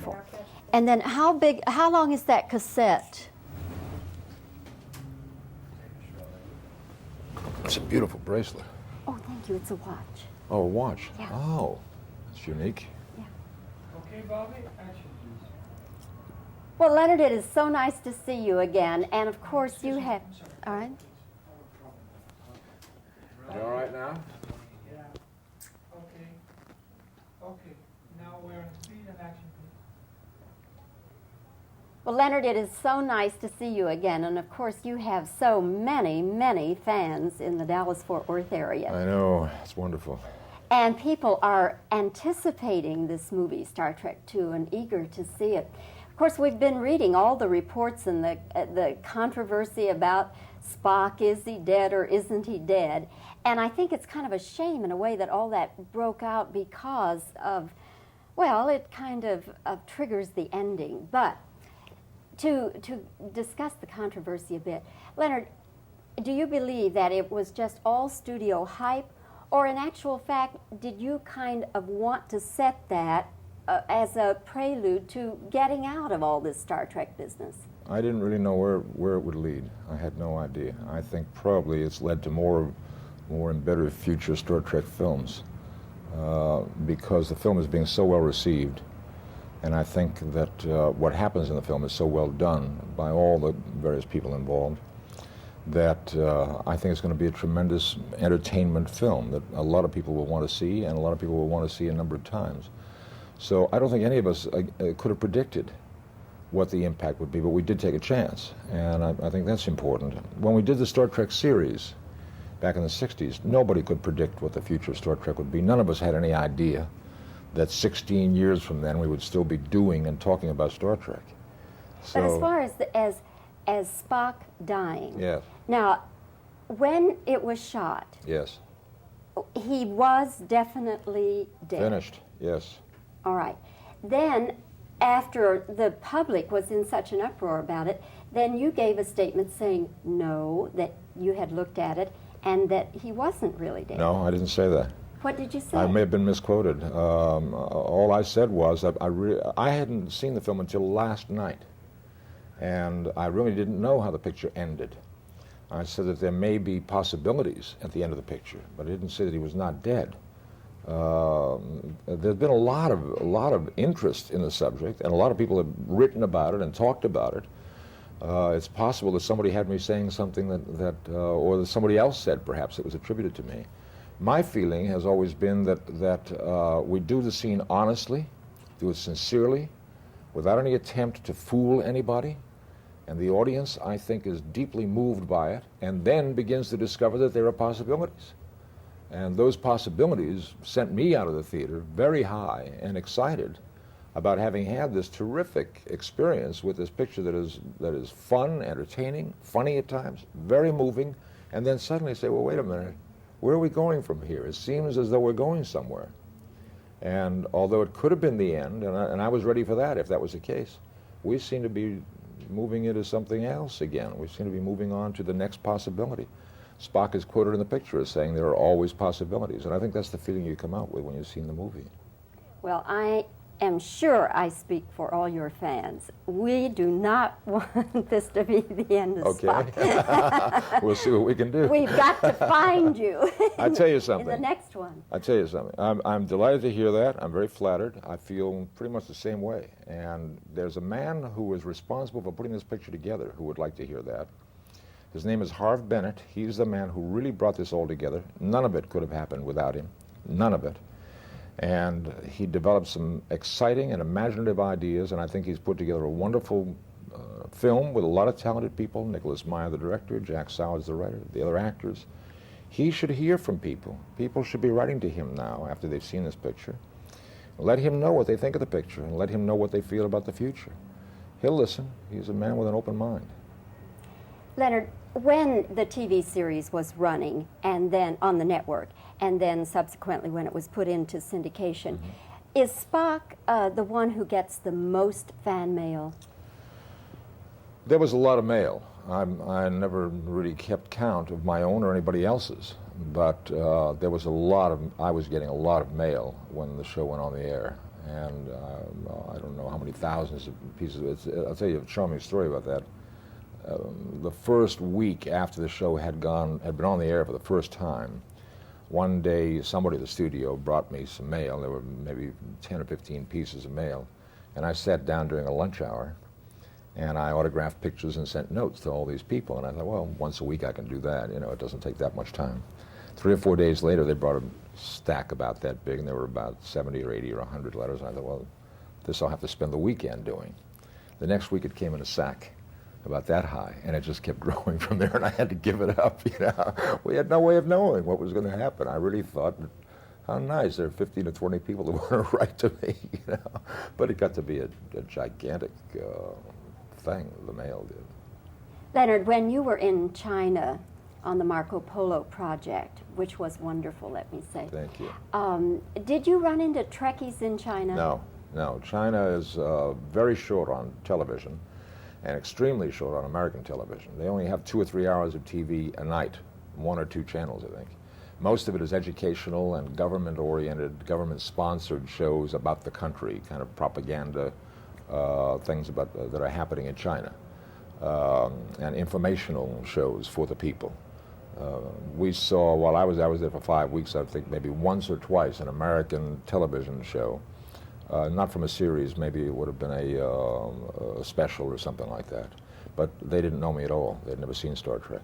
wonderful. And then how long is that cassette? It's a beautiful bracelet. Oh, thank you. It's a watch. Oh, a watch. Yeah. Oh, that's unique. Yeah. Okay, Bobbie, action, please. Well, Leonard, it is so nice to see you again. And of course, you have. All right. You all right now? Yeah. Okay. Okay. Now we're on speed and action, please. Well, Leonard, it is so nice to see you again. And of course, you have so many, many fans in the Dallas-Fort Worth area. I know. It's wonderful. And people are anticipating this movie, Star Trek II, and eager to see it. Of course, we've been reading all the reports and the controversy about Spock, is he dead or isn't he dead? And I think it's kind of a shame in a way that all that broke out because of, well, it kind of triggers the ending. But to discuss the controversy a bit, Leonard, do you believe that it was just all studio hype, or in actual fact, did you kind of want to set that as a prelude to getting out of all this Star Trek business? I didn't really know where it would lead. I had no idea. I think probably it's led to more and better future Star Trek films because the film is being so well received. And I think that what happens in the film is so well done by all the various people involved that I think it's going to be a tremendous entertainment film that a lot of people will want to see, and a lot of people will want to see a number of times. So I don't think any of us could have predicted what the impact would be, but we did take a chance, and I think that's important. When we did the Star Trek series back in the 60s, nobody could predict what the future of Star Trek would be. None of us had any idea that 16 years from then we would still be doing and talking about Star Trek. So, but as far as Spock dying, yes. Now, when it was shot, Yes. he was definitely dead. Finished, yes. All right. Then, after the public was in such an uproar about it, then you gave a statement saying no, that you had looked at it, and that he wasn't really dead. No, I didn't say that. What did you say? I may have been misquoted. All I said was that I hadn't seen the film until last night, and I really didn't know how the picture ended. I said that there may be possibilities at the end of the picture, but I didn't say that he was not dead. There's been a lot of interest in the subject, and a lot of people have written about it and talked about it. It's possible that somebody had me saying something or that somebody else said, perhaps it was attributed to me. My feeling has always been that we do the scene honestly, do it sincerely, without any attempt to fool anybody, and the audience, I think, is deeply moved by it, and then begins to discover that there are possibilities. And those possibilities sent me out of the theater very high and excited about having had this terrific experience with this picture that is fun, entertaining, funny at times, very moving, and then suddenly say, well, wait a minute, where are we going from here? It seems as though we're going somewhere. And although it could have been the end, and I was ready for that if that was the case, we seem to be moving into something else again. We seem to be moving on to the next possibility. Spock is quoted in the picture as saying there are always possibilities, and I think that's the feeling you come out with when you've seen the movie. Well, I am sure I speak for all your fans. We do not want this to be the end of Spock. Okay. We'll see what we can do. We've got to find you. I tell you something. In the next one. I tell you something. I'm delighted to hear that. I'm very flattered. I feel pretty much the same way. And there's a man who was responsible for putting this picture together who would like to hear that. His name is Harv Bennett. He's the man who really brought this all together. None of it could have happened without him. None of it. And he developed some exciting and imaginative ideas, and I think he's put together a wonderful film with a lot of talented people. Nicholas Meyer, the director, Jack Sowers, the writer, the other actors. He should hear from people. People should be writing to him now after they've seen this picture. Let him know what they think of the picture, and let him know what they feel about the future. He'll listen. He's a man with an open mind. Leonard, when the TV series was running, and then on the network, and then subsequently when it was put into syndication, is Spock the one who gets the most fan mail? There was a lot of mail. I never really kept count of my own or anybody else's, but there was I was getting a lot of mail when the show went on the air, and I don't know how many thousands of pieces. I'll tell you a charming story about that. The first week after the show had been on the air for the first time, one day somebody at the studio brought me some mail. There were maybe 10 or 15 pieces of mail, and I sat down during a lunch hour, and I autographed pictures and sent notes to all these people. And I thought, well, once a week I can do that. You know, it doesn't take that much time. 3 or 4 days later, they brought a stack about that big, and there were about 70 or 80 or 100 letters. And I thought, well, this I'll have to spend the weekend doing. The next week it came in a sack about that high, and it just kept growing from there, and I had to give it up. You know, we had no way of knowing what was going to happen. I really thought, how nice, there are 15 to 20 people that want to write to me, you know. But it got to be a gigantic thing, the mail did. Leonard, when you were in China on the Marco Polo project, which was wonderful, let me say. Thank you. Did you run into Trekkies in China? No. China is very short on television and extremely short on American television. They only have 2 or 3 hours of TV a night, 1 or 2 channels, I think. Most of it is educational and government-oriented, government-sponsored shows about the country, kind of propaganda things that are happening in China, and informational shows for the people. We saw, while I was there for 5 weeks, I think maybe once or twice, an American television show, not from a series, maybe it would have been a special or something like that. But they didn't know me at all. They'd never seen Star Trek.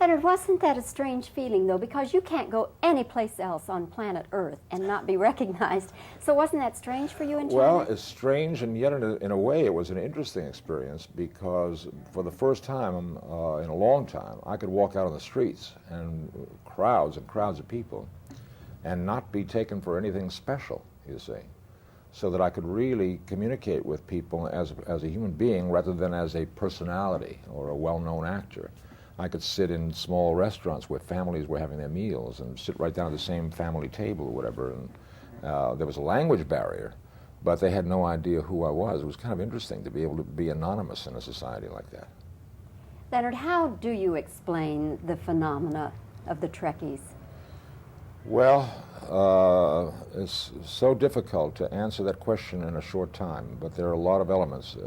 Leonard, wasn't that a strange feeling, though, because you can't go anyplace else on planet Earth and not be recognized. So wasn't that strange for you in China? Well, it's strange, and yet in a way it was an interesting experience, because for the first time in a long time, I could walk out on the streets and crowds of people and not be taken for anything special, you see, so that I could really communicate with people as a human being rather than as a personality or a well-known actor. I could sit in small restaurants where families were having their meals and sit right down at the same family table or whatever. And there was a language barrier, but they had no idea who I was. It was kind of interesting to be able to be anonymous in a society like that. Leonard, how do you explain the phenomena of the Trekkies? Well, it's so difficult to answer that question in a short time, but there are a lot of elements.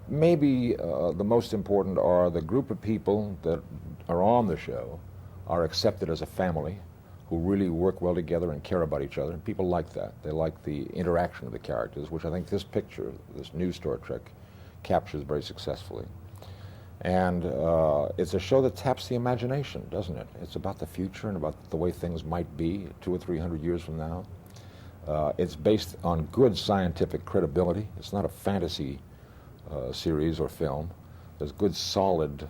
Maybe the most important are the group of people that are on the show are accepted as a family who really work well together and care about each other. People like that. They like the interaction of the characters, which I think this picture, this new Star Trek, captures very successfully. And it's a show that taps the imagination, doesn't it? It's about the future and about the way things might be 200 or 300 years from now. It's based on good scientific credibility. It's not a fantasy series or film. There's good, solid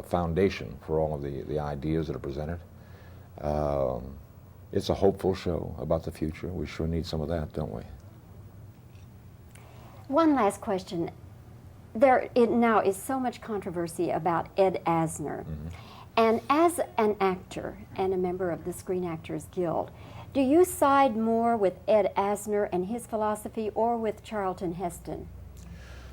foundation for all of the ideas that are presented. It's a hopeful show about the future. We sure need some of that, don't we? One last question. There now is so much controversy about Ed Asner. Mm-hmm. And as an actor and a member of the Screen Actors Guild, do you side more with Ed Asner and his philosophy or with Charlton Heston?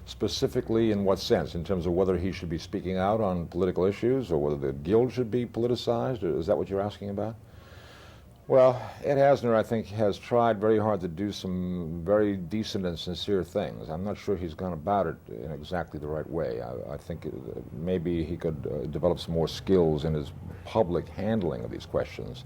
Specifically in what sense? In terms of whether he should be speaking out on political issues or whether the Guild should be politicized? Or is that what you're asking about? Well, Ed Asner, I think, has tried very hard to do some very decent and sincere things. I'm not sure he's gone about it in exactly the right way. I think maybe he could develop some more skills in his public handling of these questions.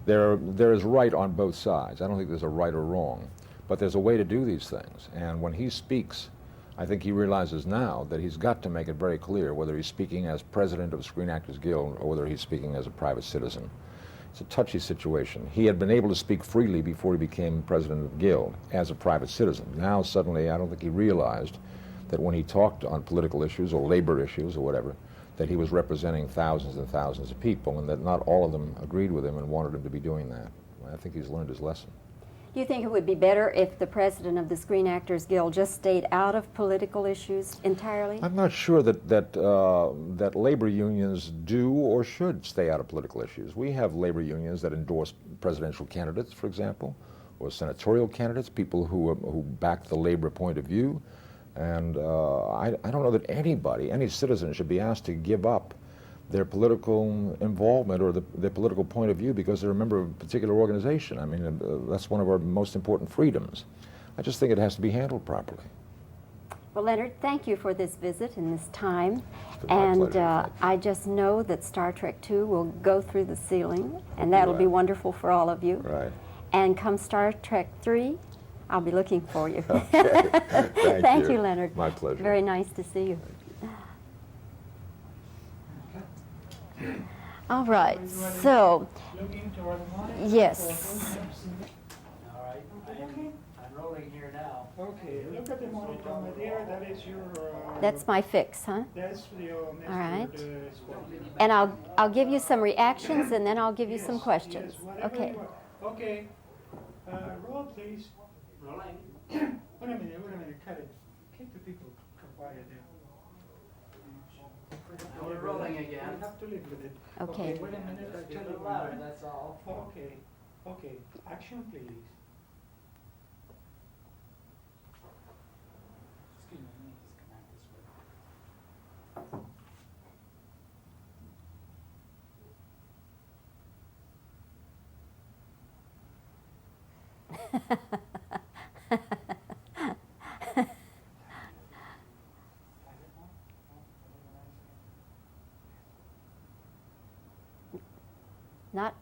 There is right on both sides. I don't think there's a right or wrong, but there's a way to do these things. And when he speaks, I think he realizes now that he's got to make it very clear whether he's speaking as president of the Screen Actors Guild or whether he's speaking as a private citizen. It's a touchy situation. He had been able to speak freely before he became president of the Guild as a private citizen. Now suddenly I don't think he realized that when he talked on political issues or labor issues or whatever, that he was representing thousands and thousands of people and that not all of them agreed with him and wanted him to be doing that. I think he's learned his lesson. Do you think it would be better if the president of the Screen Actors Guild just stayed out of political issues entirely? I'm not sure that labor unions do or should stay out of political issues. We have labor unions that endorse presidential candidates, for example, or senatorial candidates, people who back the labor point of view. And I don't know that any citizen should be asked to give up their political involvement or their political point of view because they're a member of a particular organization. I mean, that's one of our most important freedoms. I just think it has to be handled properly. Well, Leonard, thank you for this visit and this time. It's been my And pleasure. I just know that Star Trek II will go through the ceiling, and that'll be Right. wonderful for all of you. Right. And come Star Trek III, I'll be looking for you. Okay. Thank you, Leonard. My pleasure. Very nice to see you. All right, so, Looking toward the monitor. yes. All right, I'm rolling here now. Okay, look at the monitor over there. That is your. That's my fix, huh? That's your message. All right. Squad. And I'll give you some reactions, and then I'll give you some questions. Yes, whatever Okay. you want. Okay. Roll, please. Rolling. Wait a minute. Cut it. Keep the people quiet there. Now we're rolling again. You have to live with it. Okay. Wait a minute. I'll Just tell get a you little louder, when. that's all. Okay. Okay. Action, please. Excuse me, let me just come out this way.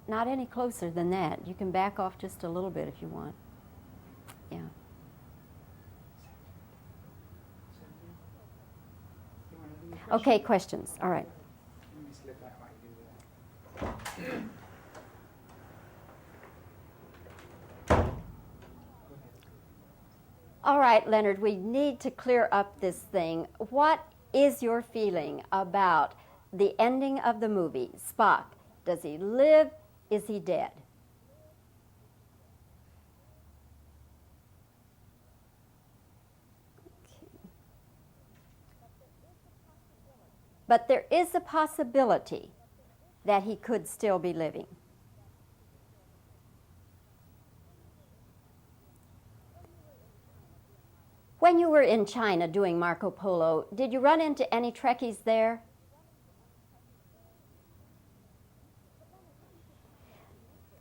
Not any closer than that. You can back off just a little bit if you want. Yeah. You wanna do the question? Okay, questions. All right. Let me slip that while you do that. All right, Leonard, we need to clear up this thing. What is your feeling about the ending of the movie? Spock, does he live? Is he dead? Okay. But there is a possibility that he could still be living. When you were in China doing Marco Polo, did you run into any Trekkies there?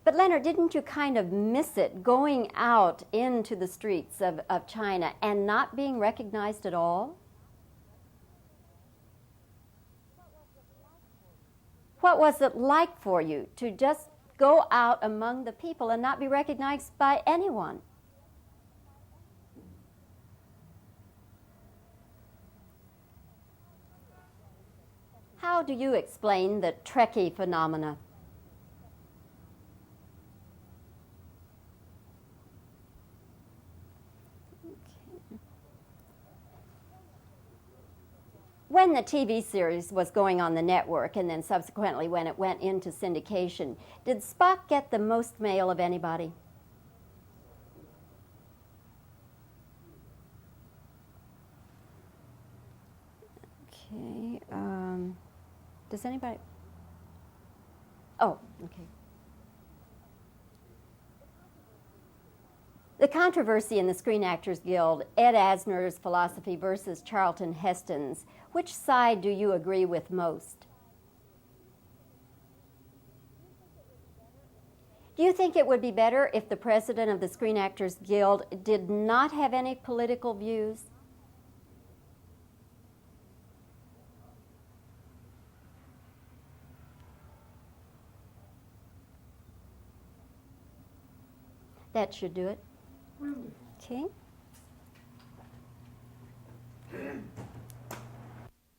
But Leonard, didn't you kind of miss it going out into the streets of China and not being recognized at all? What was it like for you to just go out among the people and not be recognized by anyone? How do you explain the Trekkie phenomena? When the TV series was going on the network and then subsequently when it went into syndication, did Spock get the most mail of anybody? Okay. Does anybody? Oh, okay. The controversy in the Screen Actors Guild, Ed Asner's philosophy versus Charlton Heston's, which side do you agree with most? Do you think it would be better if the president of the Screen Actors Guild did not have any political views? That should do it. Wonderful. Okay.